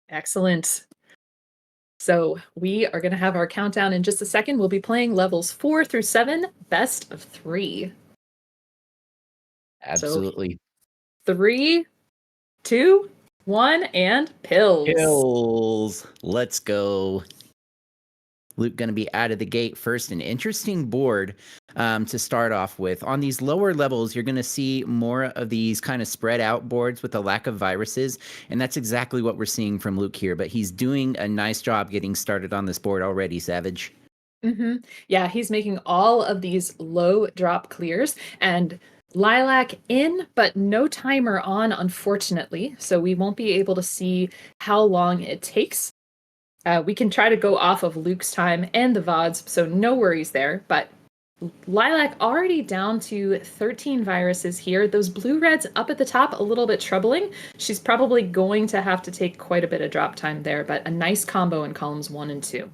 Excellent. So we are going to have our countdown in just a second. We'll be playing levels 4 through 7, best of 3. So Absolutely. 3, 2, 1, and pills. Kills. Let's go. Luke going to be out of the gate first. An interesting board to start off with. On these lower levels, you're going to see more of these kind of spread out boards with a lack of viruses. And that's exactly what we're seeing from Luke here. But he's doing a nice job getting started on this board already, Savage. Yeah, he's making all of these low drop clears and Lilac in, but no timer on, unfortunately. So we won't be able to see how long it takes. We can try to go off of Luke's time and the VODs, so no worries there. But Lilac already down to 13 viruses here. Those blue reds up at the top, a little bit troubling. She's probably going to have to take quite a bit of drop time there, but a nice combo in columns 1 and 2.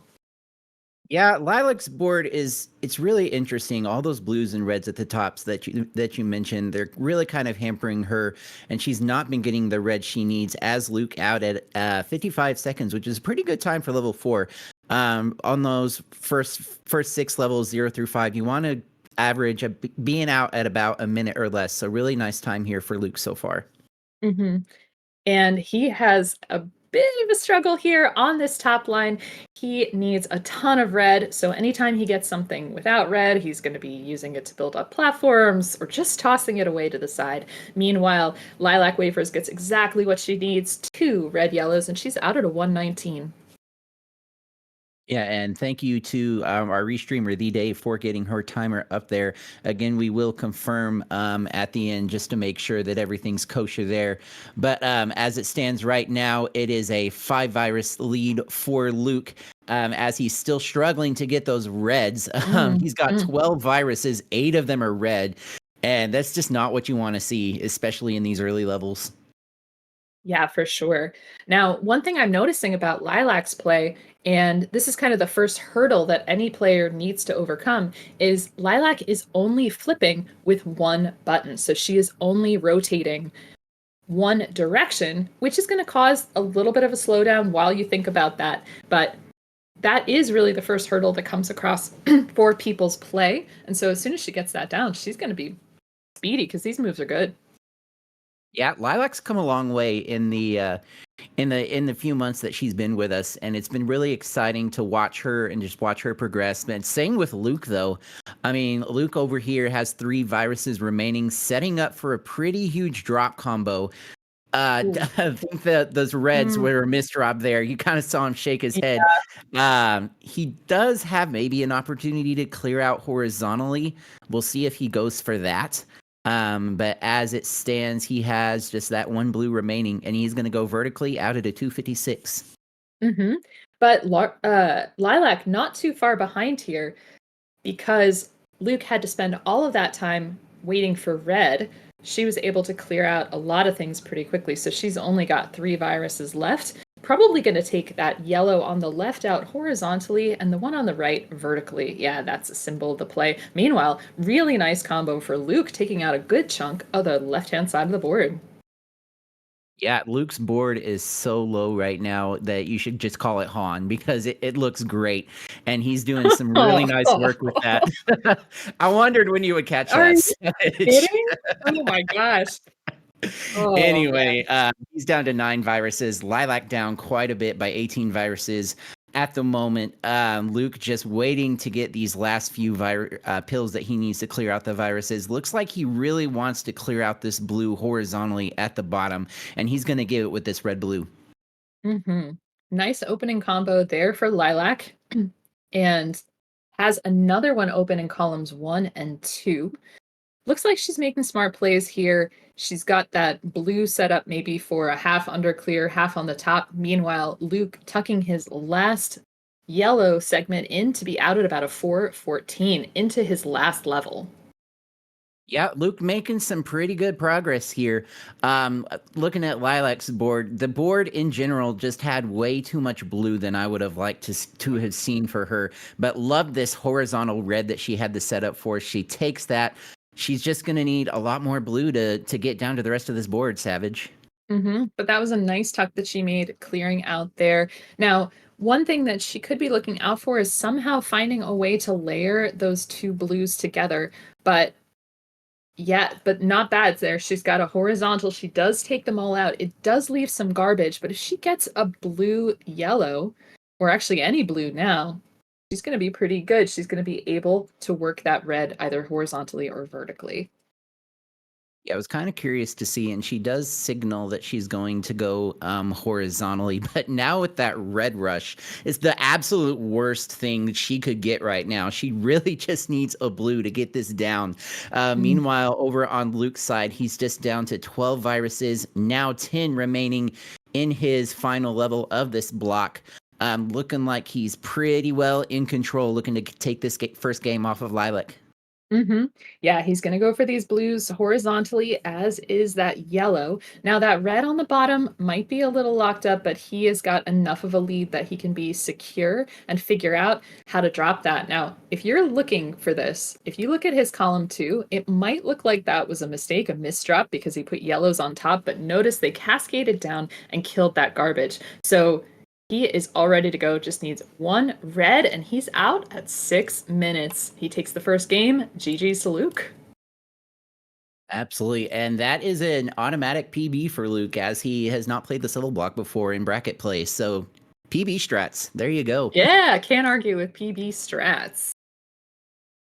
Yeah, Lilac's board it's really interesting. All those blues and reds at the tops that you mentioned, they're really kind of hampering her, and she's not been getting the red she needs. As Luke out at 55 seconds, which is a pretty good time for level 4. On those first 6 levels 0 through 5, you want to average being out at about a minute or less. So really nice time here for Luke so far. And he has a bit of a struggle here on this top line. He needs a ton of red, so anytime he gets something without red, he's going to be using it to build up platforms or just tossing it away to the side. Meanwhile, LilicWafers gets exactly what she needs, 2 red yellows, and she's out at a 119. Yeah, and thank you to our restreamer, The Day, for getting her timer up there. Again, we will confirm at the end just to make sure that everything's kosher there. But as it stands right now, it is a 5 virus lead for Luke. As he's still struggling to get those reds. He's got 12 viruses, 8 of them are red. And that's just not what you want to see, especially in these early levels. Yeah, for sure. Now, one thing I'm noticing about Lilac's play, and this is kind of the first hurdle that any player needs to overcome, is Lilac is only flipping with one button. So she is only rotating one direction, which is going to cause a little bit of a slowdown while you think about that. But that is really the first hurdle that comes across for people's play. And so as soon as she gets that down, she's going to be speedy because these moves are good. Yeah, Lilac's come a long way in the few months that she's been with us, and it's been really exciting to watch her and just watch her progress. And same with Luke, though. I mean, Luke over here has 3 viruses remaining, setting up for a pretty huge drop combo. I think that those reds were a misdrop there. You kind of saw him shake his head. He does have maybe an opportunity to clear out horizontally. We'll see if he goes for that. But as it stands, he has just that 1 blue remaining, and he's going to go vertically out at a 256. But Lilac not too far behind here because Luke had to spend all of that time waiting for red. She was able to clear out a lot of things pretty quickly. So she's only got 3 viruses left. Probably going to take that yellow on the left out horizontally and the one on the right vertically. Yeah, that's a symbol of the play. Meanwhile, really nice combo for Luke, taking out a good chunk of the left-hand side of the board. Yeah, Luke's board is so low right now that you should just call it Han because it looks great. And he's doing some really nice work with that. I wondered when you would catch Are that. you kidding? Oh my gosh. Anyway, he's down to 9 viruses. Lilac down quite a bit by 18 viruses at the moment. Luke just waiting to get these last few pills that he needs to clear out the viruses. Looks like he really wants to clear out this blue horizontally at the bottom, and he's going to give it with this red-blue. Nice opening combo there for Lilac, and has another one open in columns 1 and 2. Looks like she's making smart plays here. She's got that blue set up maybe for a half under clear, half on the top. Meanwhile, Luke tucking his last yellow segment in to be out at about a 414 into his last level. Yeah, Luke making some pretty good progress here. Looking at Lilac's board, the board in general just had way too much blue than I would have liked to have seen for her. But love this horizontal red that she had the setup for. She takes that. She's just going to need a lot more blue to get down to the rest of this board, Savage. But that was a nice tuck that she made clearing out there. Now, one thing that she could be looking out for is somehow finding a way to layer those two blues together. But yeah, but not bad there. She's got a horizontal. She does take them all out. It does leave some garbage, but if she gets a blue yellow, or actually any blue now, she's going to be pretty good. She's going to be able to work that red either horizontally or vertically. Yeah, I was kind of curious to see, and she does signal that she's going to go horizontally. But now with that red rush, it's the absolute worst thing she could get right now. She really just needs a blue to get this down. Meanwhile, over on Luke's side, he's just down to 12 viruses, now 10 remaining in his final level of this block. Looking like he's pretty well in control, looking to take this first game off of Lilac. Yeah, he's going to go for these blues horizontally, as is that yellow. Now, that red on the bottom might be a little locked up, but he has got enough of a lead that he can be secure and figure out how to drop that. Now, if you're looking for this, if you look at his column 2, it might look like that was a mistake, a misdrop, because he put yellows on top, but notice they cascaded down and killed that garbage. So he is all ready to go, just needs one red, and he's out at 6 minutes. He takes the first game. GG's to Luke. Absolutely. And that is an automatic PB for Luke, as he has not played the civil block before in bracket play. So PB strats, there you go. Yeah, can't argue with PB strats.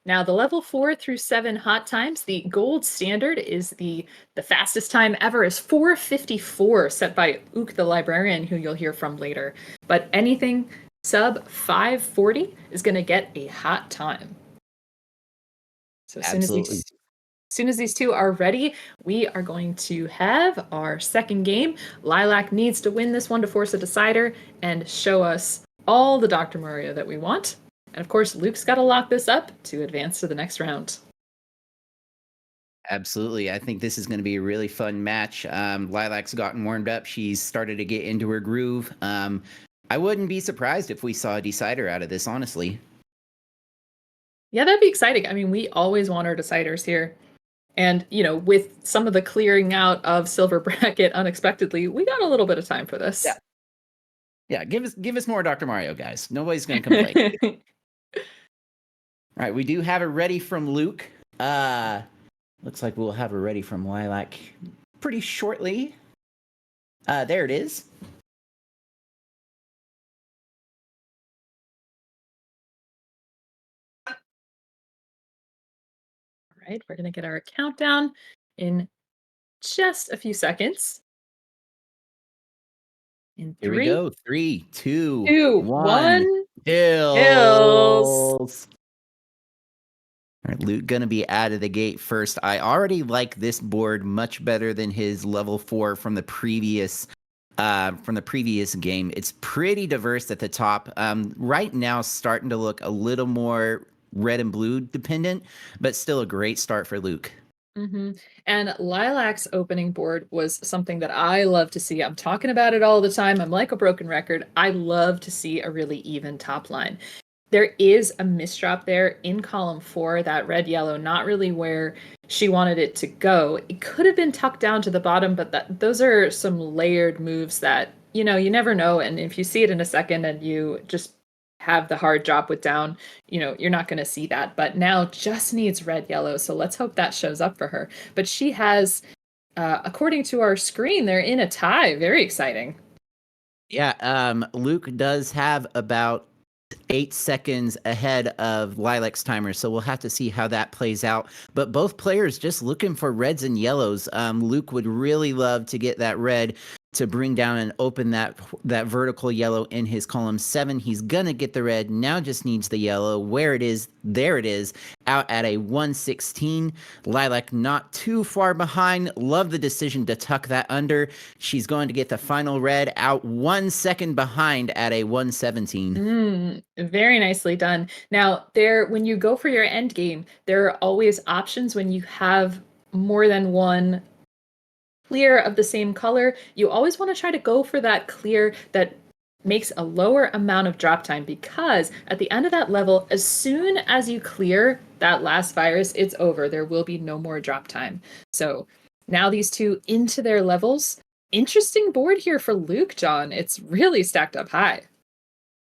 Now, the level 4 through 7 hot times, the gold standard is the fastest time ever is 4:54, set by Ook the librarian, who you'll hear from later. But anything sub 5:40 is going to get a hot time. So Absolutely. as soon as these two are ready, we are going to have our second game. Lilac needs to win this one to force a decider and show us all the Dr. Mario that we want. And of course, Luke's got to lock this up to advance to the next round. Absolutely. I think this is going to be a really fun match. Lilac's gotten warmed up. She's started to get into her groove. I wouldn't be surprised if we saw a decider out of this, honestly. Yeah, that'd be exciting. I mean, we always want our deciders here. And, with some of the clearing out of silver bracket unexpectedly, we got a little bit of time for this. Yeah. Yeah, give us more Dr. Mario, guys. Nobody's going to complain. All right, we do have it ready from Luke. Looks like we'll have it ready from Lilac pretty shortly. There it is. All right, we're going to get our countdown in just a few seconds. In Here we go. 3, 2, 2, 1. Hills. All right, Luke gonna be out of the gate first. I already like this board much better than his level 4 from the previous game. It's pretty diverse at the top. Right now, starting to look a little more red and blue dependent, but still a great start for Luke. And Lilac's opening board was something that I love to see. I'm talking about it all the time. I'm like a broken record. I love to see a really even top line. There is a misdrop there in column 4, that red yellow, not really where she wanted it to go. It could have been tucked down to the bottom, but those are some layered moves that, you never know. And if you see it in a second and you just have the hard drop with down, you're not going to see that. But now just needs red yellow. So let's hope that shows up for her. But she has, according to our screen, they're in a tie. Very exciting. Yeah, Luke does have about 8 seconds ahead of Lilac's timer, so we'll have to see how that plays out. But both players just looking for reds and yellows. Luke would really love to get that red to bring down and open that vertical yellow in his column 7. He's gonna get the red, now just needs the yellow. Where it is, there it is, out at a 116. Lilac not too far behind. Love the decision to tuck that under. She's going to get the final red out 1 second behind at a 117. Very nicely done. Now, when you go for your end game, there are always options when you have more than one clear of the same color. You always want to try to go for that clear that makes a lower amount of drop time, because at the end of that level, as soon as you clear that last virus, it's over. There will be no more drop time. So now these two into their levels. Interesting board here for Luke, John. It's really stacked up high.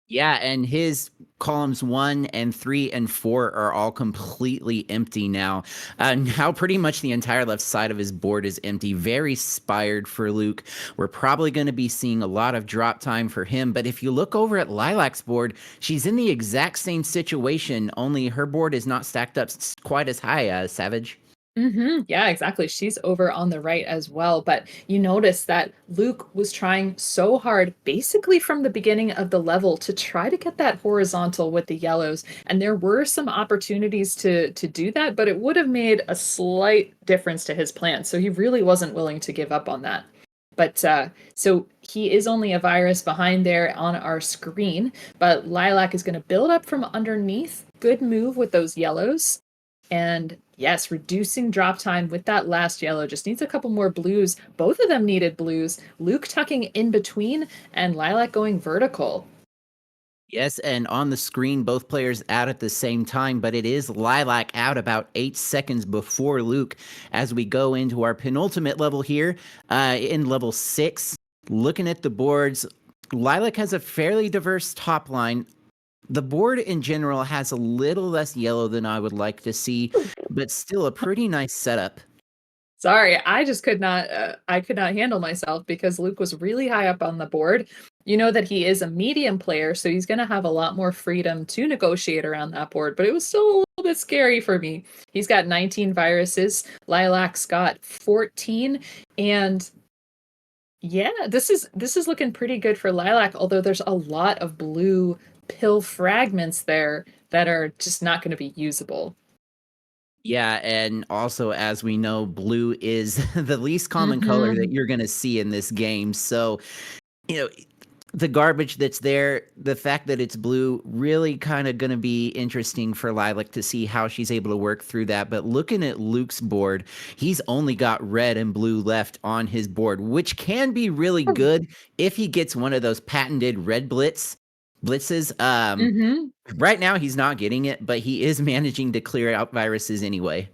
Yeah, and his columns 1 and 3 and 4 are all completely empty now. Now pretty much the entire left side of his board is empty. Very spired for Luke. We're probably going to be seeing a lot of drop time for him. But if you look over at Lilac's board, she's in the exact same situation, only her board is not stacked up quite as high as Savage. Yeah, exactly. She's over on the right as well. But you notice that Luke was trying so hard, basically from the beginning of the level, to try to get that horizontal with the yellows. And there were some opportunities to do that, but it would have made a slight difference to his plan. So he really wasn't willing to give up on that. But so he is only a virus behind there on our screen, but Lilac is going to build up from underneath. Good move with those yellows. And yes, reducing drop time with that last yellow. Just needs a couple more blues. Both of them needed blues. Luke tucking in between and Lilac going vertical. Yes, and on the screen, both players out at the same time, but it is Lilac out about 8 seconds before Luke as we go into our penultimate level here in level 6. Looking at the boards, Lilac has a fairly diverse top line. The board in general has a little less yellow than I would like to see, but still a pretty nice setup. Sorry, I just could not I could not handle myself because Luke was really high up on the board. You know that he is a medium player, so he's going to have a lot more freedom to negotiate around that board, but it was still a little bit scary for me. He's got 19 viruses, Lilac's got 14, and yeah, this is looking pretty good for Lilac, although there's a lot of blue pill fragments there that are just not going to be usable. Yeah, and also as we know, blue is the least common color that Mhm. you're going to see in this game. So, you know, the garbage that's there, the fact that it's blue, really kind of going to be interesting for Lilac to see how she's able to work through that. But looking at Luke's board, he's only got red and blue left on his board, which can be really good if he gets one of those patented red blitzes. Mhm. Right now he's not getting it, but he is managing to clear out viruses anyway.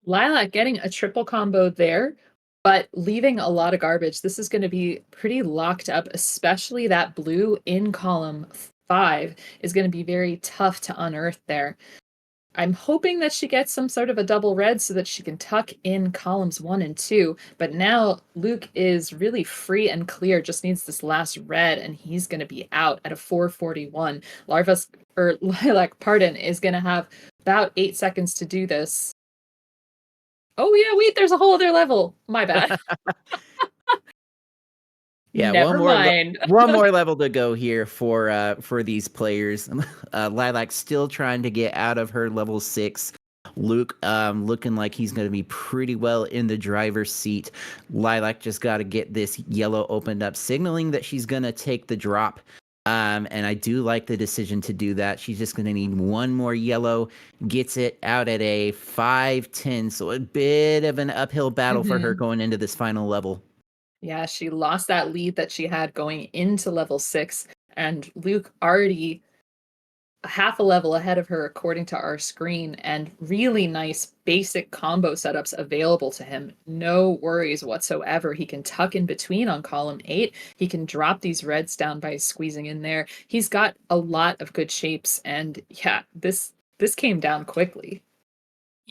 Lilac getting a triple combo there, but leaving a lot of garbage. This is going to be pretty locked up, especially that blue in column 5 is going to be very tough to unearth there. I'm hoping that she gets some sort of a double red so that she can tuck in columns 1 and 2. But now Luke is really free and clear, just needs this last red, and he's going to be out at a 441. Larva's, or Lilac, pardon, is going to have about 8 seconds to do this. Oh, yeah, wait, there's a whole other level. My bad. Yeah, Never mind. one more level to go here for these players. Lilac still trying to get out of her level 6. Luke looking like he's going to be pretty well in the driver's seat. Lilac just got to get this yellow opened up, signaling that she's going to take the drop. And I do like the decision to do that. She's just going to need one more yellow, gets it out at a 5-10. So a bit of an uphill battle for her Mhm. going into this final level. Yeah, she lost that lead that she had going into level 6, and Luke already half a level ahead of her according to our screen, and really nice basic combo setups available to him. No worries whatsoever. He can tuck in between on column 8. He can drop these reds down by squeezing in there. He's got a lot of good shapes, and yeah, this came down quickly.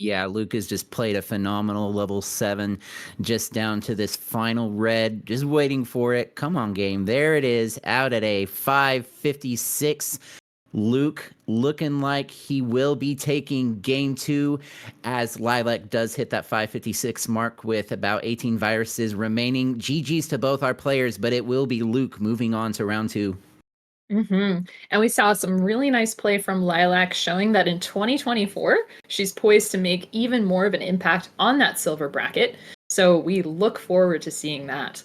Yeah, Lucas just played a phenomenal level 7, just down to this final red, just waiting for it. Come on, game. There it is, out at a 556. Luke looking like he will be taking game 2 as Lilac does hit that 556 mark with about 18 viruses remaining. GG's to both our players, but it will be Luke moving on to round 2. And we saw some really nice play from Lilac showing that in 2024, she's poised to make even more of an impact on that silver bracket. So we look forward to seeing that.